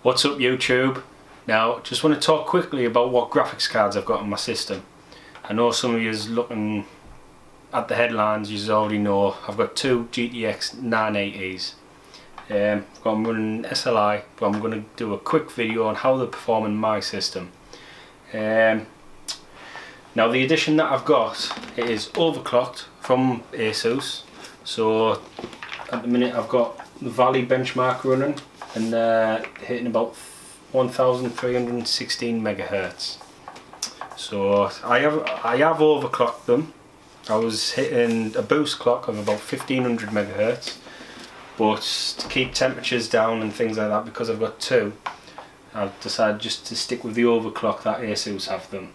What's up YouTube? Now just want to talk quickly about what graphics cards I've got on my system. I know some of you looking at the headlines, you already know I've got two GTX980s. I'm running SLI, but I'm going to do a quick video on how they perform in my system. Now the edition that I've got, it is overclocked from Asus. So at the minute I've got the Valley benchmark running and hitting about 1316 megahertz. So I have overclocked them. I was hitting a boost clock of about 1500 megahertz, but to keep temperatures down and things like that, because I've got two, I've decided just to stick with the overclock that Asus have them,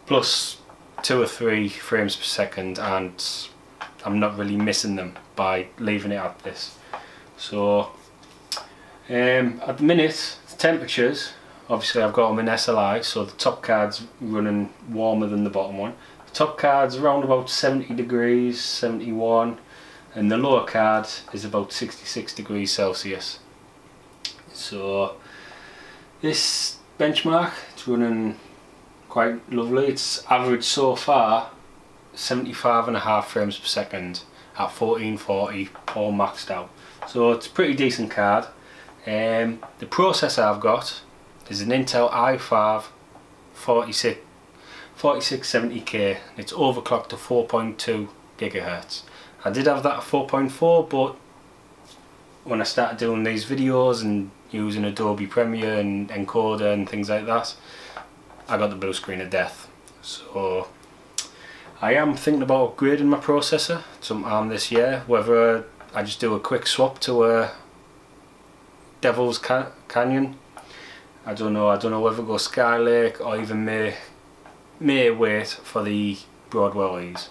plus 2 or 3 frames per second, and I'm not really missing them by leaving it at this. So at the minute, the temperatures, obviously I've got them in SLI, so the top card's running warmer than the bottom one. The top card's around about 70 degrees, 71, and the lower card is about 66 degrees Celsius. So this benchmark, it's running quite lovely. It's average so far 75.5 frames per second at 1440, all maxed out. So it's a pretty decent card. The processor I've got is an Intel i5 4670K. It's overclocked to 4.2 gigahertz. I did have that at 4.4, but when I started doing these videos and using Adobe Premiere and encoder and things like that, I got the blue screen of death. So I am thinking about upgrading my processor sometime this year, whether I just do a quick swap to a Devil's Canyon. I don't know whether go Skylake or even may wait for the Broadwells.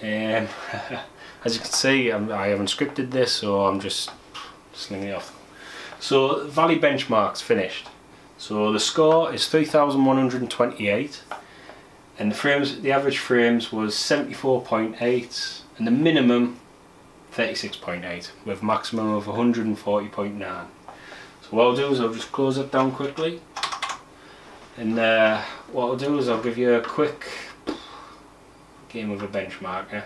As you can see, I haven't scripted this, so I'm just slinging it off. So Valley benchmark's finished. So the score is 3128, and the average frames was 74.8, and the minimum 36.8, with maximum of 140.9. So what I'll do is I'll just close it down quickly, and what I'll do is I'll give you a quick game of a benchmark.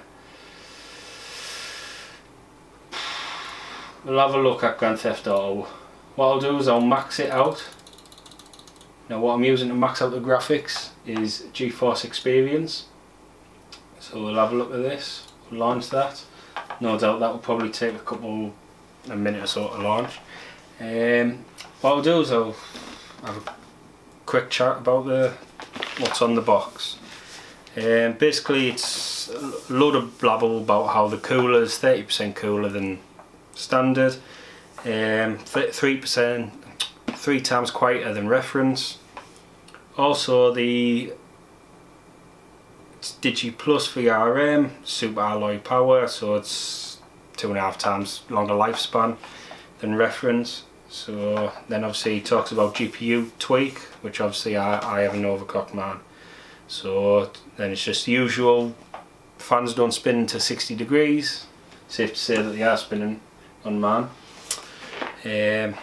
We'll have a look at Grand Theft Auto. What I'll do is I'll max it out. Now what I'm using to max out the graphics is GeForce Experience. So we'll have a look at this, we'll launch that. No doubt that will probably take a minute or so to launch. What I'll do is I'll have a quick chat about what's on the box. Basically it's a load of blabble about how the cooler is 30% cooler than standard, 3 times quieter than reference. Also it's Digi Plus VRM, super alloy power, so it's 2.5 times longer lifespan than reference. So then obviously he talks about GPU tweak, which obviously I have an overclocked man. So then it's just the usual, fans don't spin to 60 degrees. Safe to say that they are spinning on man. If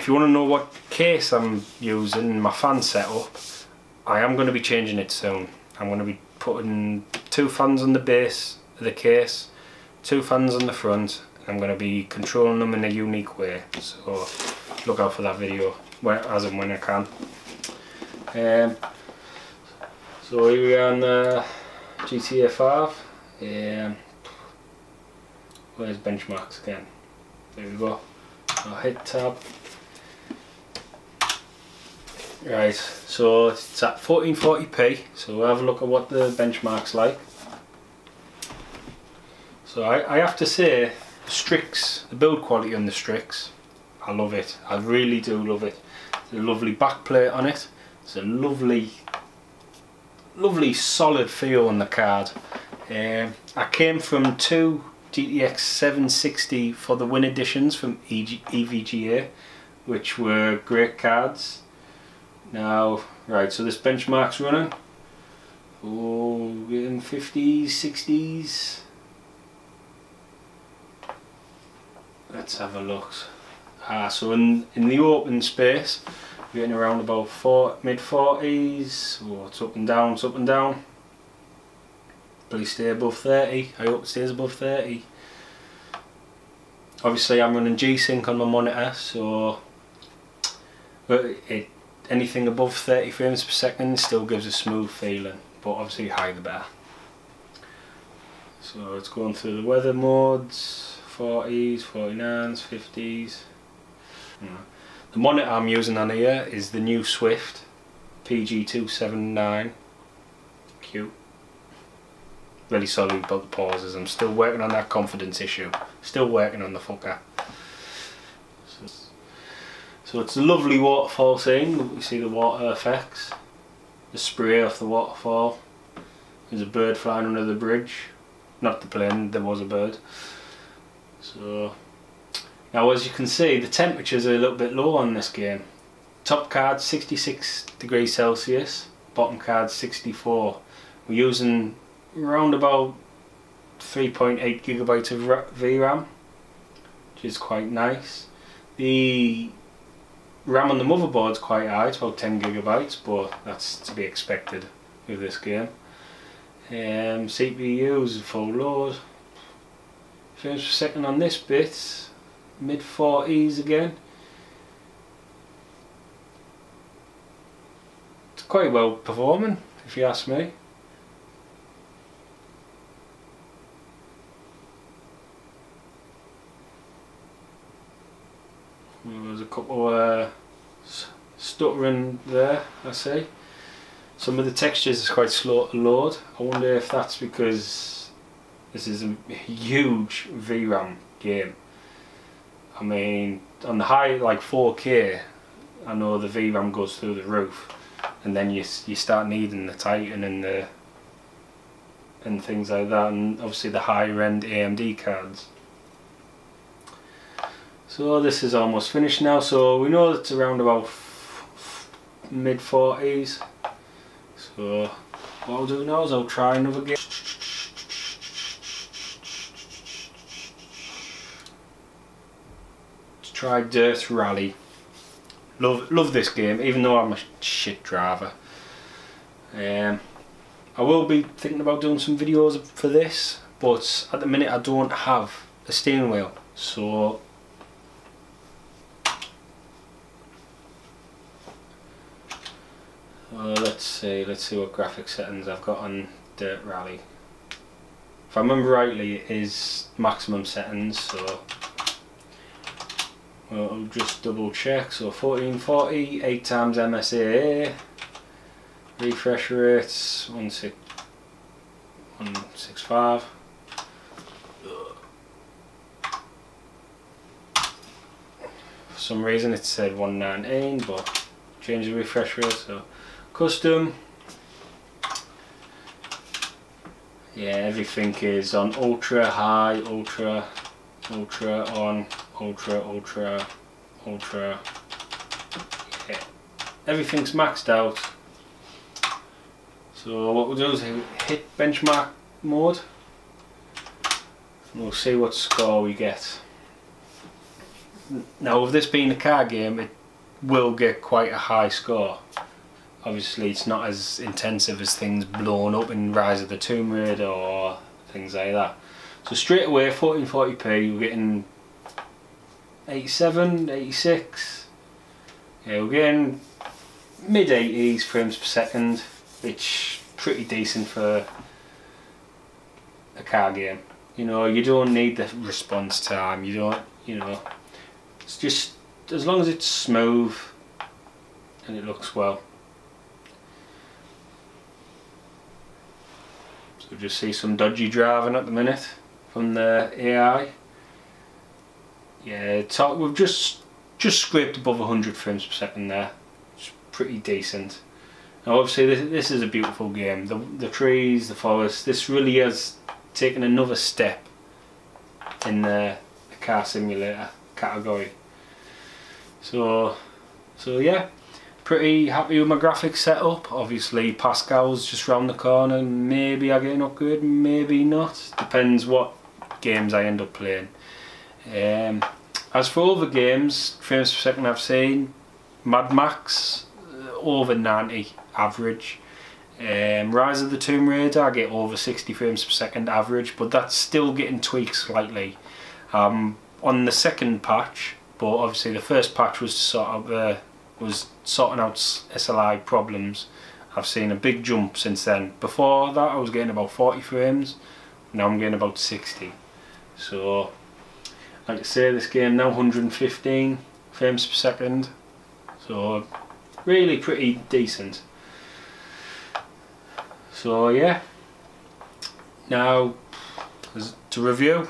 you want to know what case I'm using in my fan setup, I am going to be changing it soon. I'm going to be putting 2 fans on the base of the case, 2 fans on the front, and I'm going to be controlling them in a unique way. So look out for that video as and when I can. So here we are on the GTA 5. Where's benchmarks again? There we go. I'll hit tab. Right, so it's at 1440p, so we'll have a look at what the benchmark's like. So I have to say, the strix, the build quality on the strix, I love it. I really do love it. There's a lovely backplate on it. It's a lovely solid feel on the card. I came from 2 GTX980 for the Win editions from EVGA, which were great cards. Now, right, so this benchmark's running. Oh, in 50s, 60s. Let's have a look. So in the open space, we're getting around about mid 40s. Oh, it's up and down, it's up and down. Please stay above 30. I hope it stays above 30. Obviously I'm running G-Sync on my monitor, so anything above 30 frames per second still gives a smooth feeling, but obviously higher the better. So it's going through the weather modes, 40s, 49s, 50s. The monitor I'm using on here is the new Swift PG279Q. Really sorry about the pauses, I'm still working on that confidence issue. Still working on the fucker. So it's a lovely waterfall scene. You see the water effects, the spray off the waterfall. There's a bird flying under the bridge. Not the plane, there was a bird. So now as you can see, the temperatures are a little bit low on this game. Top card 66 degrees Celsius, bottom card 64. We're using around about 3.8 gigabytes of VRAM, which is quite nice. The RAM on the motherboard is quite high, it's about 10 gigabytes, but that's to be expected with this game. CPU is full load. Frames per second on this bit, mid 40s again. It's quite well performing, if you ask me. There's a couple stuttering there, I see. Some of the textures is quite slow to load. I wonder if that's because this is a huge VRAM game. I mean, on the high, like 4K, I know the VRAM goes through the roof, and then you start needing the Titan and things like that, and obviously the higher end AMD cards. So this is almost finished now, so we know it's around about mid 40s. So what I'll do now is I'll try another game. Let's try Dirt Rally. Love this game, even though I'm a shit driver. I will be thinking about doing some videos for this, but at the minute I don't have a steering wheel, so let's see what graphic settings I've got on Dirt Rally. If I remember rightly, it is maximum settings, so I'll just double check. So 1440, 8 times MSAA, refresh rates 165. For some reason it said 119, but change the refresh rate. So custom, yeah, everything is on ultra, high, ultra, ultra, on, ultra, ultra, ultra, yeah, everything's maxed out. So what we'll do is hit benchmark mode and we'll see what score we get. Now with this being a car game, it will get quite a high score. Obviously it's not as intensive as things blown up in Rise of the Tomb Raider or things like that. So straight away 1440p we're getting 87, 86, yeah, we're getting mid 80s frames per second, which pretty decent for a car game. You know, you don't need the response time, you don't, you know, it's just as long as it's smooth and it looks well. So just see some dodgy driving at the minute from the AI. Yeah, we've just scraped above 100 frames per second there. It's pretty decent. Now obviously this is a beautiful game. The trees, the forest, this really has taken another step in the car simulator category. So yeah, pretty happy with my graphics setup. Obviously Pascal's just round the corner, maybe I get an upgrade, maybe not, depends what games I end up playing. As for other games, frames per second I've seen, Mad Max over 90 average. Rise of the Tomb Raider, I get over 60 frames per second average, but that's still getting tweaked slightly. On the second patch, but obviously the first patch was sorting out SLI problems. I've seen a big jump since then. Before that I was getting about 40 frames, now I'm getting about 60. So like I say, this game now 115 frames per second, so really pretty decent. So yeah, now to review.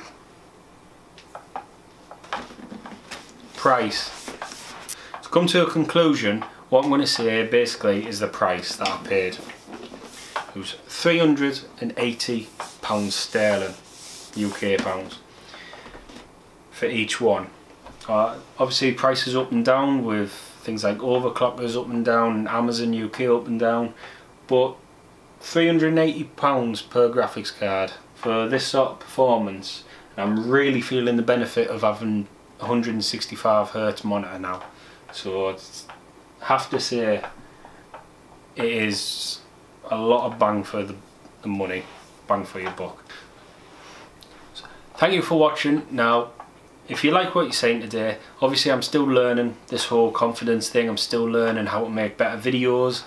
Price. To come to a conclusion, what I'm going to say basically is the price that I paid. It was £380 sterling, UK pounds, for each one. Obviously prices up and down with things like overclockers up and down, and Amazon UK up and down, but £380 per graphics card for this sort of performance. I'm really feeling the benefit of having 165Hz monitor now, so I have to say it is a lot of bang for the money, bang for your buck. So, thank you for watching. Now if you like what you're saying today, obviously I'm still learning this whole confidence thing, I'm still learning how to make better videos.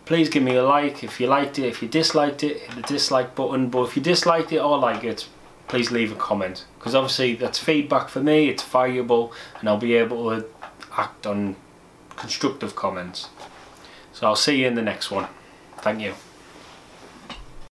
Please give me a like if you liked it. If you disliked it, hit the dislike button, but if you disliked it or like it, please leave a comment, because obviously that's feedback for me, it's valuable, and I'll be able to act on constructive comments. So I'll see you in the next one. Thank you.